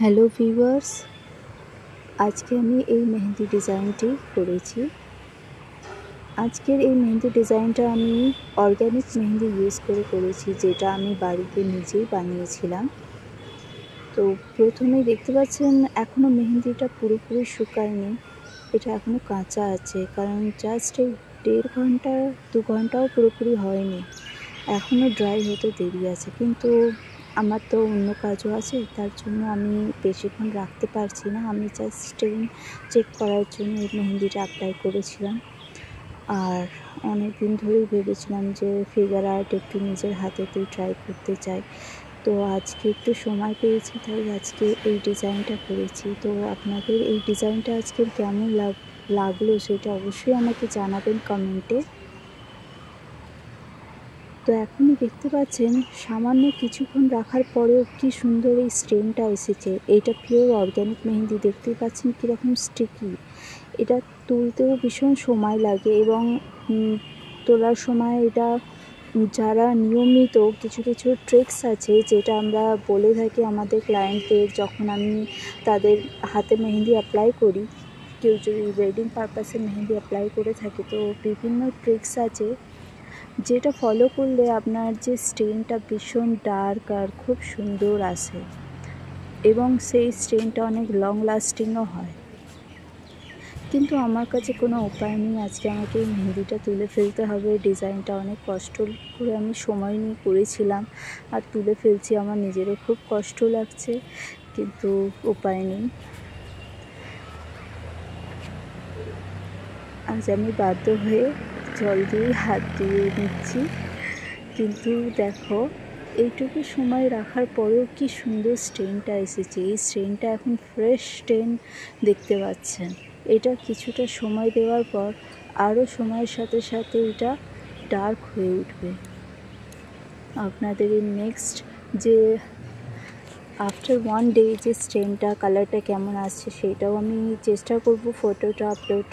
Hello viewers, আজকে আমি এই মেহেন্দি ডিজাইনটি করেছি। আজকের এই মেহেন্দি ডিজাইনটা আমি অর্গ্যানিক মেহেন্দি ইউজ করে করেছি, যেটা আমি বাড়িতে নিজেই বানিয়েছিলাম। তো প্রথমেই দেখতে পাচ্ছেন এখনও মেহেন্দিটা পুরোপুরি শুকায়নি, এটা এখনও কাঁচা আছে, কারণ জাস্ট এই 1.5 ঘন্টা 2 ঘন্টাও পুরোপুরি হয়নি, এখনও ড্রাই হতে দেরি আছে। কিন্তু আমার তো অন্য কাজও আছে, তার জন্য আমি বেশিক্ষণ রাখতে পারছি না। আমি জাস্ট স্টেইন চেক করার জন্য এই মেহেন্দিটা অ্যাপ্লাই করেছিলাম। আর অনেক দিন ধরেই ভেবেছিলাম যে ফিগার আর্ট একটু নিজের হাতেতেই ট্রাই করতে চাই। তো আজকে একটু সময় পেয়েছি, তাই আজকে এই ডিজাইনটা করেছি। তো আপনাদের এই ডিজাইনটা আজকের কেমন লাগলো সেটা অবশ্যই আমাকে জানাবেন কমেন্টে। তো এখনই দেখতে পাচ্ছেন সামান্য কিছুক্ষণ রাখার পরেও কি সুন্দর এই স্টেনটা এসেছে। এইটা পিওর অর্গ্যানিক মেহেন্দি, দেখতেই পাচ্ছেন কীরকম স্টিকি। এটা তুলতেও ভীষণ সময় লাগে এবং তোলার সময় এটা যারা নিয়মিত কিছু কিছু ট্রিক্স আছে, যেটা আমরা বলে থাকি আমাদের ক্লায়েন্টদের যখন আমি তাদের হাতে মেহেন্দি অ্যাপ্লাই করি। কেউ যদি ওয়েডিং পারপাসে মেহেন্দি অ্যাপ্লাই করে থাকে, তো বিভিন্ন ট্রিক্স আছে যেটা ফলো করলে আপনার যে স্টেনটা ভীষণ ডার্ক আর খুব সুন্দর আসে এবং সেই স্টেনটা অনেক লং লাস্টিংও হয়। কিন্তু আমার কাছে কোনো উপায় নেই, আজকে আমাকে এই মেহেন্দিটা তুলে ফেলতে হবে। ডিজাইনটা অনেক কষ্ট করে আমি সময় নিয়ে করেছিলাম আর তুলে ফেলছি, আমার নিজেরও খুব কষ্ট লাগছে, কিন্তু উপায় নেই। আজ আমি বাধ্য হয়ে জল দিয়ে হাত ধুয়ে নিচ্ছি। কিন্তু দেখো, এইটুকু সময় রাখার পরেও কি সুন্দর স্টেনটা এসেছে। এই স্টেনটা এখন ফ্রেশ স্টেন দেখতে পাচ্ছেন। এটা কিছুটা সময় দেওয়ার পর আরও সময়ের সাথে সাথে এটা ডার্ক হয়ে উঠবে। আপনাদের এই নেক্সট যে আফটার 1 ডে যে স্টেনটা কালারটা কেমন আসছে সেটাও আমি চেষ্টা করব ফটোটা আপলোড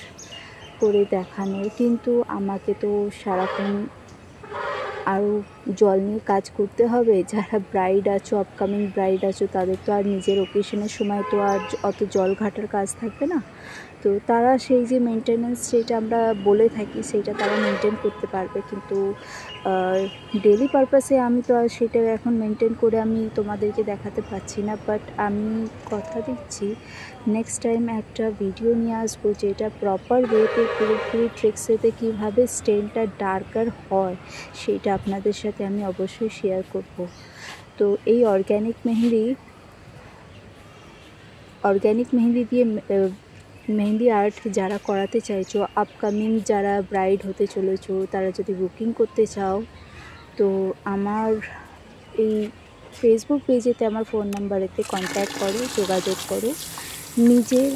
করে দেখানোর। কিন্তু আমাকে তো সারাক্ষণ আরও জল নিয়ে কাজ করতে হবে। যারা ব্রাইড আছো, আপকামিং ব্রাইড আছো, তাদের তো আর নিজের ওকেশনের সময় তো আর অত জল ঘাটার কাজ থাকবে না। তো তারা সেই যে মেনটেন্যান্স যেটা আমরা বলে থাকি সেটা তারা মেনটেন করতে পারবে, কিন্তু ডেলি পারপাসে আমি তো আর সেটা এখন মেনটেন করে আমি তোমাদেরকে দেখাতে পারছি না। বাট আমি কথা দিচ্ছি নেক্সট টাইম একটা ভিডিও নিয়ে আসবো, যেটা প্রপার ওয়েতে পুরোপুরি ট্রিক্সেতে কীভাবে স্টেনটা ডার্কার হয় সেটা আপনাদের সাথে আমি অবশ্যই শেয়ার করব। তো এই অর্গ্যানিক মেহেন্দি দিয়ে মেহেন্দি আর্ট যারা করাতে চাইছো, আপকামিং যারা ব্রাইড হতে চলেছো, তারা যদি বুকিং করতে চাও, তো আমার এই ফেসবুক পেজেতে আমার ফোন নাম্বারেতে কন্ট্যাক্ট করো, যোগাযোগ করো, নিজের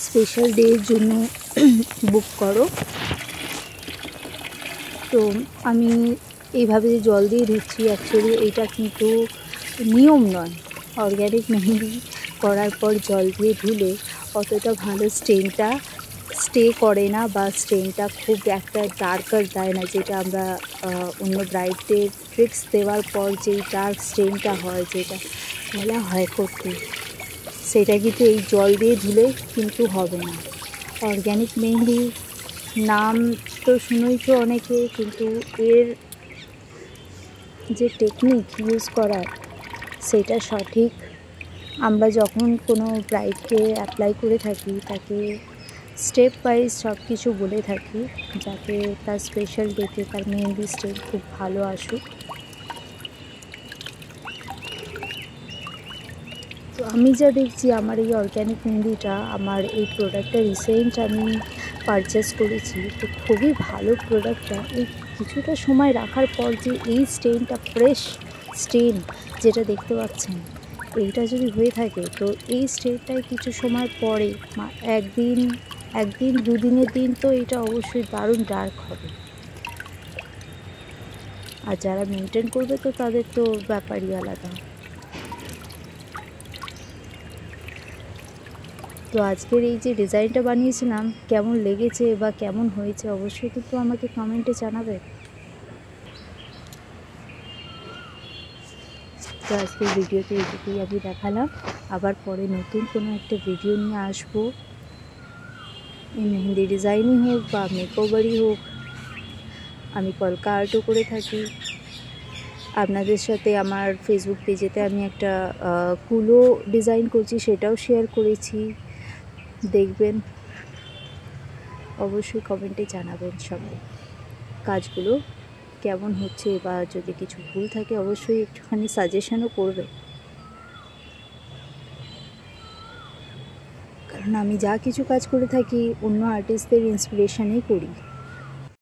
স্পেশাল ডের জন্য বুক করো। তো আমি এইভাবে যে জল দিয়ে ধুচ্ছি, অ্যাকচুয়ালি এইটা কিন্তু নিয়ম নয়। অর্গ্যানিক মেহেন্দি করার পর জল দিয়ে ধুলে অতটা ভালো স্টেনটা স্টে করে না, বা স্টেনটা খুব একটা ডার্কার দেয় না, যেটা আমরা অন্য ব্রাইডদের ট্রিক্স দেওয়ার পর যেই ডার্ক স্টেনটা হয়, যেটা বলা হয় করতে, সেটা কিন্তু এই জল দিয়ে ধুলে কিন্তু হবে না। অর্গ্যানিক মেহেন্দি নাম তো শুনেইছো অনেকে, কিন্তু এর যে টেকনিক ইউজ করার সেটা সঠিক আমরা যখন কোনো ব্রাইডকে অ্যাপ্লাই করে থাকি, তাকে স্টেপ ওয়াইজ সব কিছু বলে থাকি, যাতে তার স্পেশাল ডেতে তার মেহেন্দি স্টেপ খুব ভালো আসুক। তো আমি যা দেখছি, আমার এই অর্গ্যানিক মেহেন্দিটা, আমার এই প্রোডাক্টটা রিসেন্ট আমি পারচেস করেছি, তো খুবই ভালো প্রোডাক্টটা। এই কিছুটা সময় রাখার পর যে এই স্টেনটা, ফ্রেশ স্টেন যেটা দেখতে পাচ্ছেন, এইটা যদি হয়ে থাকে, তো এই স্টেনটায় কিছু সময় পরে একদিন 2 দিনের দিন তো এটা অবশ্যই দারুণ ডার্ক হবে। আর যারা মেনটেন করবে তো তাদের তো ব্যাপারই আলাদা। তো আজকের এই যে ডিজাইনটা বানিয়েছিলাম, কেমন লেগেছে বা কেমন হয়েছে অবশ্যই কিন্তু আমাকে কমেন্টে জানাবে। তো আজকের ভিডিওতে এটুকুই আমি দেখালাম। আবার পরে নতুন কোনো একটা ভিডিও নিয়ে আসবো। মেহেন্দি ডিজাইনই হোক বা মেকওভারই হোক, আমি কলকা আর্টও করে থাকি। আপনাদের সাথে আমার ফেসবুক পেজেতে আমি একটা কুলো ডিজাইন করছি, সেটাও শেয়ার করেছি, দেখবেন। অবশ্যই কমেন্টে জানাবেন সবাই কাজগুলো কেমন হচ্ছে, বা যদি কিছু ভুল থাকে অবশ্যই একটুখানি সাজেশনও করবে, কারণ আমি যা কিছু কাজ করে থাকি অন্য আর্টিস্টদের ইন্সপিরেশনেই করি।